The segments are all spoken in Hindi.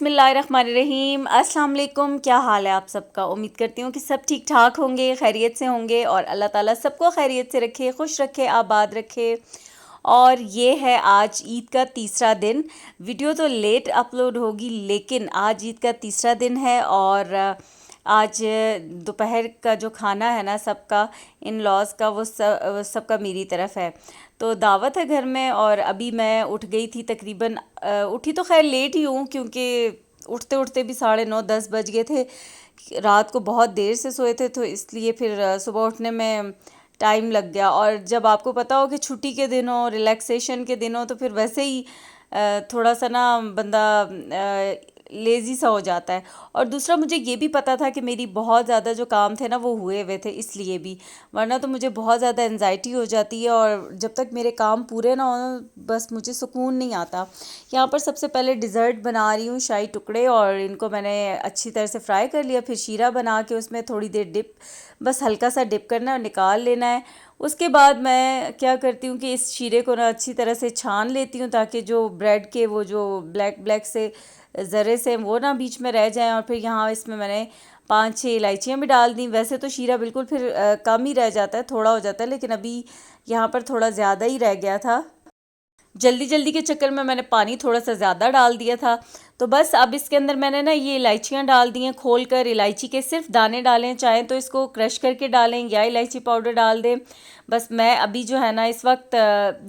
बिस्मिल्लाहिर्रहमानिर्रहीम। अस्सलाम वालेकुम। क्या हाल है आप सबका? उम्मीद करती हूँ कि सब ठीक ठाक होंगे, खैरियत से होंगे और अल्लाह ताला सबको खैरियत से रखे, खुश रखे, आबाद रखे। और ये है आज ईद का तीसरा दिन। वीडियो तो लेट अपलोड होगी लेकिन आज ईद का तीसरा दिन है और आज दोपहर का जो खाना है ना सबका, इन लॉज का, वो सबका मेरी तरफ है। तो दावत है घर में और अभी मैं उठ गई थी तकरीबन, उठी तो खैर लेट ही हूँ क्योंकि उठते उठते भी 9:30-10 बज गए थे। रात को बहुत देर से सोए थे तो इसलिए फिर सुबह उठने में टाइम लग गया। और जब आपको पता हो कि छुट्टी के दिन हो, रिलैक्सेशन के दिन हो, तो फिर वैसे ही थोड़ा सा ना बंदा लेज़ी सा हो जाता है। और दूसरा मुझे ये भी पता था कि मेरी बहुत ज़्यादा जो काम थे ना वो हुए हुए थे, इसलिए भी, वरना तो मुझे बहुत ज़्यादा एनजाइटी हो जाती है और जब तक मेरे काम पूरे ना हो बस मुझे सुकून नहीं आता। यहाँ पर सबसे पहले डिज़र्ट बना रही हूँ, शाही टुकड़े, और इनको मैंने अच्छी तरह से फ्राई कर लिया। फिर शीरा बना के उसमें थोड़ी देर डिप, बस हल्का सा डिप करना है और निकाल लेना है। उसके बाद मैं क्या करती हूँ कि इस शीरे को ना अच्छी तरह से छान लेती हूँ ताकि जो ब्रेड के वो जो ब्लैक ब्लैक से ज़रे से वो ना बीच में रह जाएं। और फिर यहाँ इसमें मैंने 5-6 इलायचियाँ भी डाल दी। वैसे तो शीरा बिल्कुल फिर कम ही रह जाता है, थोड़ा हो जाता है, लेकिन अभी यहाँ पर थोड़ा ज़्यादा ही रह गया था। जल्दी जल्दी के चक्कर में मैंने पानी थोड़ा सा ज़्यादा डाल दिया था। तो बस अब इसके अंदर मैंने ना ये इलायचियाँ डाल दी हैं खोल कर। इलायची के सिर्फ दाने डालें, चाहें तो इसको क्रश करके डालें या इलायची पाउडर डाल दें। बस मैं अभी जो है ना इस वक्त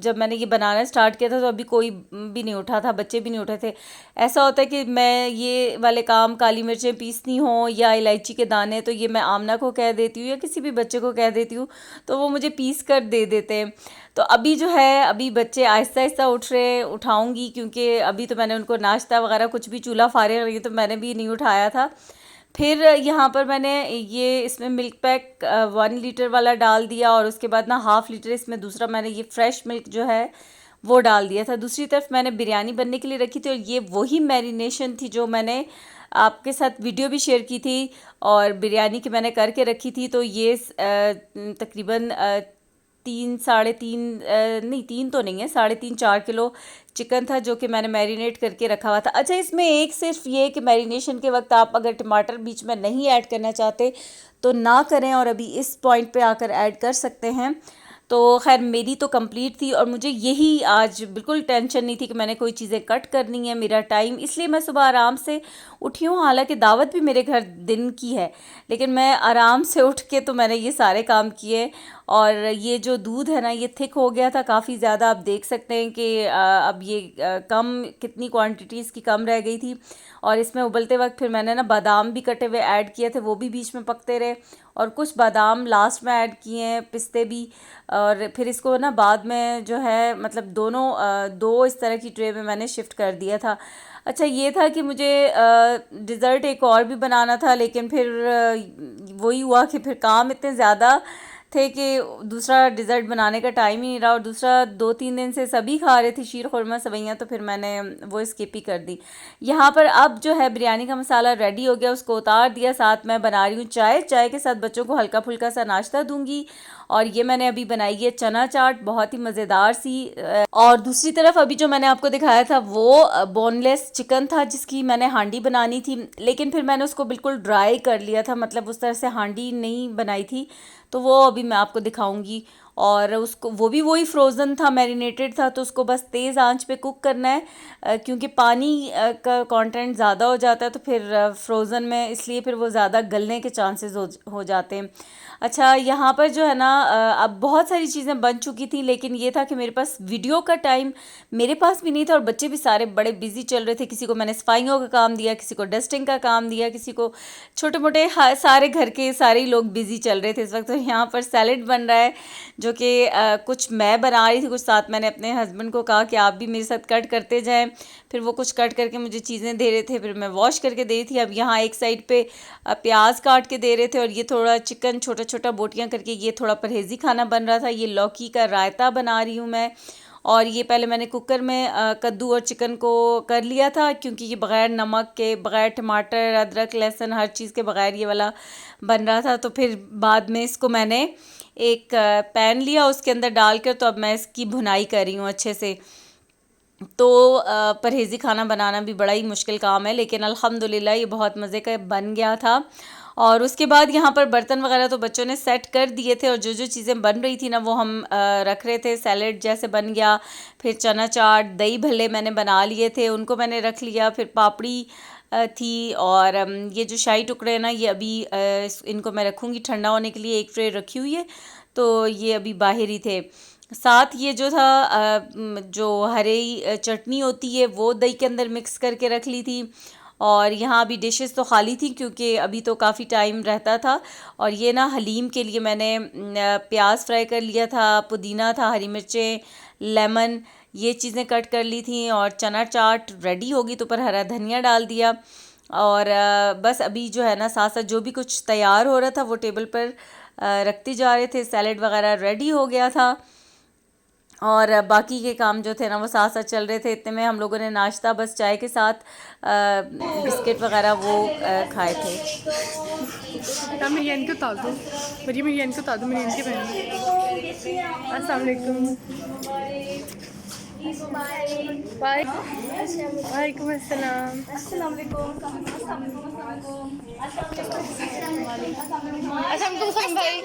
जब मैंने ये बनाना स्टार्ट किया था तो अभी कोई भी नहीं उठा था, बच्चे भी नहीं उठे थे। ऐसा होता है कि मैं ये वाले काम, काली मिर्चें पीसनी हो या इलायची के दाने, तो ये मैं आमना को कह देती हूँ या किसी भी बच्चे को कह देती हूँ, तो वो मुझे पीस कर दे देते हैं। तो अभी जो है, अभी बच्चे आहिस्ता आहिस्ता उठ रहे, उठाऊंगी क्योंकि अभी तो मैंने उनको नाश्ता वगैरह कुछ भी, चूल्हा फारे रही तो मैंने भी नहीं उठाया था। फिर यहाँ पर मैंने ये इसमें मिल्क पैक 1 लीटर वाला डाल दिया और उसके बाद ना 1/2 लीटर इसमें दूसरा मैंने ये फ्रेश मिल्क जो है वो डाल दिया था। दूसरी तरफ मैंने बिरयानी बनने के लिए रखी थी और ये वही मैरिनेशन थी जो मैंने आपके साथ वीडियो भी शेयर की थी और बिरयानी की मैंने करके रखी थी। तो ये तकरीबन 3 साढ़े 3 नहीं, 3 तो नहीं है, 3.5-4 किलो चिकन था जो कि मैंने मैरिनेट करके रखा हुआ था। अच्छा, इसमें एक सिर्फ ये कि मैरिनेशन के वक्त आप अगर टमाटर बीच में नहीं ऐड करना चाहते तो ना करें और अभी इस पॉइंट पे आकर ऐड कर सकते हैं। तो खैर मेरी तो कंप्लीट थी और मुझे यही आज बिल्कुल टेंशन नहीं थी कि मैंने कोई चीज़ें कट करनी है, मेरा टाइम, इसलिए मैं सुबह आराम से उठी हूँ। हालांकि दावत भी मेरे घर दिन की है लेकिन मैं आराम से उठ के तो मैंने ये सारे काम किए। और ये जो दूध है ना ये थिक हो गया था काफ़ी ज़्यादा, आप देख सकते हैं कि अब ये कम, कितनी क्वांटिटी इसकी कम रह गई थी। और इसमें उबलते वक्त फिर मैंने ना बादाम भी कटे हुए ऐड किए थे, वो भी बीच में पकते रहे और कुछ बादाम लास्ट में ऐड किए हैं, पिस्ते भी। और फिर इसको ना बाद में जो है, मतलब दोनों दो इस तरह की ट्रे में मैंने शिफ्ट कर दिया था। अच्छा, ये था कि मुझे डिज़र्ट एक और भी बनाना था लेकिन फिर वही हुआ कि फिर काम इतने ज़्यादा थे कि दूसरा डिज़र्ट बनाने का टाइम ही नहीं रहा। और दूसरा 2-3 दिन से सभी खा रहे थे शीर खुरमा सवैयाँ, तो फिर मैंने वो स्किप ही कर दी। यहाँ पर अब जो है बिरयानी का मसाला रेडी हो गया, उसको उतार दिया। साथ मैं बना रही हूँ चाय, चाय के साथ बच्चों को हल्का फुल्का सा नाश्ता दूंगी। और ये मैंने अभी बनाई है चना चाट, बहुत ही मज़ेदार सी। और दूसरी तरफ अभी जो मैंने आपको दिखाया था वो बोनलेस चिकन था जिसकी मैंने हांडी बनानी थी, लेकिन फिर मैंने उसको बिल्कुल ड्राई कर लिया था, मतलब उस तरह से हांडी नहीं बनाई थी। तो वो अभी मैं आपको दिखाऊंगी। और उसको, वो भी वही फ्रोज़न था, मैरिनेटेड था, तो उसको बस तेज़ आंच पे कुक करना है क्योंकि पानी का कंटेंट ज़्यादा हो जाता है तो फिर फ्रोज़न में, इसलिए फिर वो ज़्यादा गलने के चांसेस हो जाते हैं। अच्छा, यहाँ पर जो है ना अब बहुत सारी चीज़ें बन चुकी थी लेकिन ये था कि मेरे पास वीडियो का टाइम मेरे पास भी नहीं था और बच्चे भी सारे बड़े बिजी चल रहे थे। किसी को मैंने सफाइयों का काम दिया, किसी को डस्टिंग का काम दिया, किसी को छोटे मोटे, सारे घर के सारे ही लोग बिजी चल रहे थे इस वक्त। तो यहाँ पर सैलेड बन रहा है जो कि कुछ मैं बना रही थी, कुछ साथ मैंने अपने हस्बैंड को कहा कि आप भी मेरे साथ कट करते जाएं। फिर वो कुछ कट करके मुझे चीज़ें दे रहे थे, फिर मैं वॉश करके दे रही थी। अब यहाँ एक साइड पे प्याज काट के दे रहे थे और ये थोड़ा चिकन छोटा छोटा बोटियाँ करके, ये थोड़ा परहेजी खाना बन रहा था। ये लौकी का रायता बना रही हूँ मैं। और ये पहले मैंने कुकर में कद्दू और चिकन को कर लिया था क्योंकि ये बग़ैर नमक के, बग़ैर टमाटर अदरक लहसुन हर चीज़ के बग़ैर ये वाला बन रहा था। तो फिर बाद में इसको मैंने एक पैन लिया, उसके अंदर डालकर, तो अब मैं इसकी भुनाई कर रही हूँ अच्छे से। तो परहेज़ी खाना बनाना भी बड़ा ही मुश्किल काम है, लेकिन अल्हम्दुलिल्लाह ये बहुत मज़े का बन गया था। और उसके बाद यहाँ पर बर्तन वगैरह तो बच्चों ने सेट कर दिए थे, और जो जो चीज़ें बन रही थी ना वो हम रख रहे थे। सैलेड जैसे बन गया, फिर चना चाट, दही भल्ले मैंने बना लिए थे, उनको मैंने रख लिया। फिर पापड़ी थी, और ये जो शाही टुकड़े हैं ना, ये अभी इनको मैं रखूँगी ठंडा होने के लिए। एक ट्रे रखी हुई है, तो ये अभी बाहर ही थे। साथ ये जो था जो हरी चटनी होती है वो दही के अंदर मिक्स करके रख ली थी। और यहाँ अभी डिशेस तो खाली थी क्योंकि अभी तो काफ़ी टाइम रहता था। और ये ना हलीम के लिए मैंने प्याज फ्राई कर लिया था, पुदीना था, हरी मिर्चें, लेमन, ये चीज़ें कट कर ली थी। और चना चाट रेडी होगी तो ऊपर हरा धनिया डाल दिया। और बस अभी जो है ना साथ साथ जो भी कुछ तैयार हो रहा था वो टेबल पर रखते जा रहे थे। सैलेड वगैरह रेडी हो गया था, और बाकी के काम जो थे ना वो साथ साथ चल रहे थे। इतने में हम लोगों ने नाश्ता बस चाय के साथ बिस्किट वगैरह वो खाए थे। यार मेरी यानी को उतार दो, मेरी यानी को उतार दो, मेरी यानी की बहन। अस्सलाम वालेकुम। बाय। वालेकुम अस्सलाम। अस्सलाम भाई।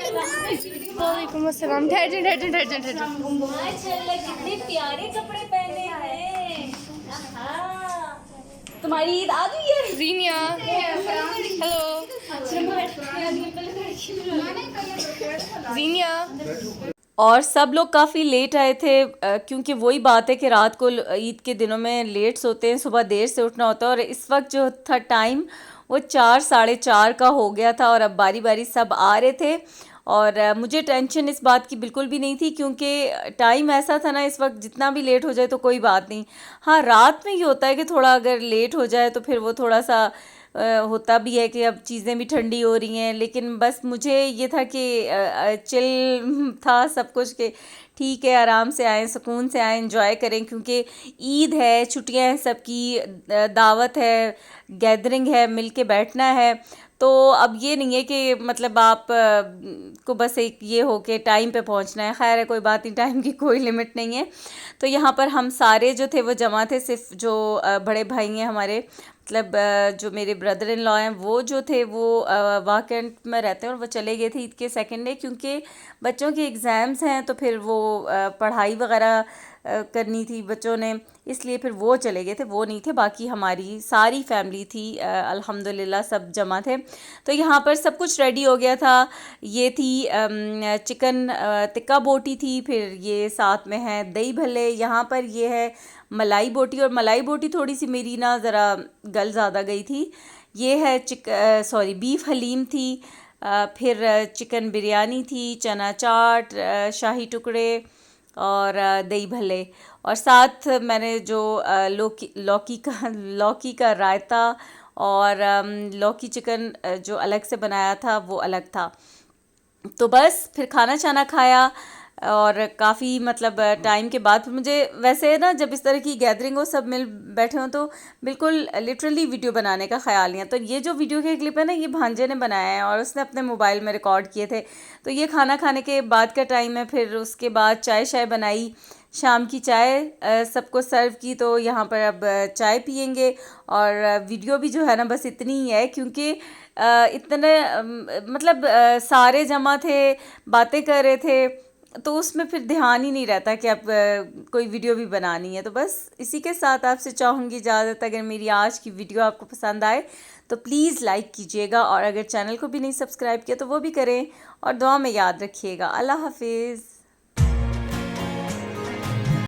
वालेकुम अस्सलाम। ठहर जा ठहर जा ठहर जा ठहर जा। माशाल्लाह कितने प्यारे कपड़े पहने हैं। आहा, तुम्हारी ईद आ गई है। Rhynia hello. रीनिया और सब लोग काफ़ी लेट आए थे, क्योंकि वही बात है कि रात को ईद के दिनों में लेट सोते हैं, सुबह देर से उठना होता है। और इस वक्त जो था टाइम वो 4 साढ़े 4 का हो गया था, और अब बारी बारी सब आ रहे थे। और मुझे टेंशन इस बात की बिल्कुल भी नहीं थी, क्योंकि टाइम ऐसा था ना इस वक्त जितना भी लेट हो जाए तो कोई बात नहीं। हाँ, रात में ये होता है कि थोड़ा अगर लेट हो जाए तो फिर वो थोड़ा सा होता भी है कि अब चीज़ें भी ठंडी हो रही हैं। लेकिन बस मुझे ये था कि चिल था सब कुछ, कि ठीक है आराम से आएँ, सुकून से आएँ, एंजॉय करें, क्योंकि ईद है, छुट्टियां हैं सबकी, दावत है, गैदरिंग है, मिल के बैठना है। तो अब ये नहीं है कि मतलब आप को बस एक ये हो कि टाइम पे पहुंचना है। खैर है, कोई बात नहीं, टाइम की कोई लिमिट नहीं है। तो यहाँ पर हम सारे जो थे वो जमा थे, सिर्फ जो बड़े भाई हैं हमारे, मतलब जो मेरे ब्रदर इन लॉ हैं, वो जो थे वो वाकंड में रहते हैं, और वो चले गए थे ईद के सेकंड डे, क्योंकि बच्चों के एग्ज़ाम्स हैं तो फिर वो पढ़ाई वगैरह करनी थी बच्चों ने, इसलिए फिर वो चले गए थे, वो नहीं थे। बाकी हमारी सारी फैमिली थी, अल्हम्दुलिल्लाह सब जमा थे। तो यहाँ पर सब कुछ रेडी हो गया था। ये थी चिकन टिक्का बोटी थी, फिर ये साथ में है दही भल्ले, यहाँ पर ये है मलाई बोटी। और मलाई बोटी थोड़ी सी मेरी ना ज़रा गल ज़्यादा गई थी। ये है बीफ हलीम थी, फिर चिकन बिरयानी थी, चना चाट, शाही टुकड़े, और दही भल्ले। और साथ मैंने जो लौकी का रायता, और लौकी चिकन जो अलग से बनाया था वो अलग था। तो बस फिर खाना छाना खाया, और काफ़ी मतलब टाइम के बाद फिर मुझे वैसे ना जब इस तरह की गैदरिंग हो, सब मिल बैठे हों, तो बिल्कुल लिटरली वीडियो बनाने का ख्याल नहीं है। तो ये जो वीडियो के क्लिप है ना, ये भांजे ने बनाया है और उसने अपने मोबाइल में रिकॉर्ड किए थे। तो ये खाना खाने के बाद का टाइम है। फिर उसके बाद चाय शाय बनाई, शाम की चाय सबको सर्व की। तो यहाँ पर अब चाय पियेंगे। और वीडियो भी जो है ना बस इतनी ही है, क्योंकि इतने मतलब सारे जमा थे, बातें कर रहे थे, तो उसमें फिर ध्यान ही नहीं रहता कि अब कोई वीडियो भी बनानी है। तो बस इसी के साथ आपसे चाहूँगी इजाज़त। अगर मेरी आज की वीडियो आपको पसंद आए तो प्लीज़ लाइक कीजिएगा, और अगर चैनल को भी नहीं सब्सक्राइब किया तो वो भी करें, और दुआ में याद रखिएगा। अल्लाह हाफिज़।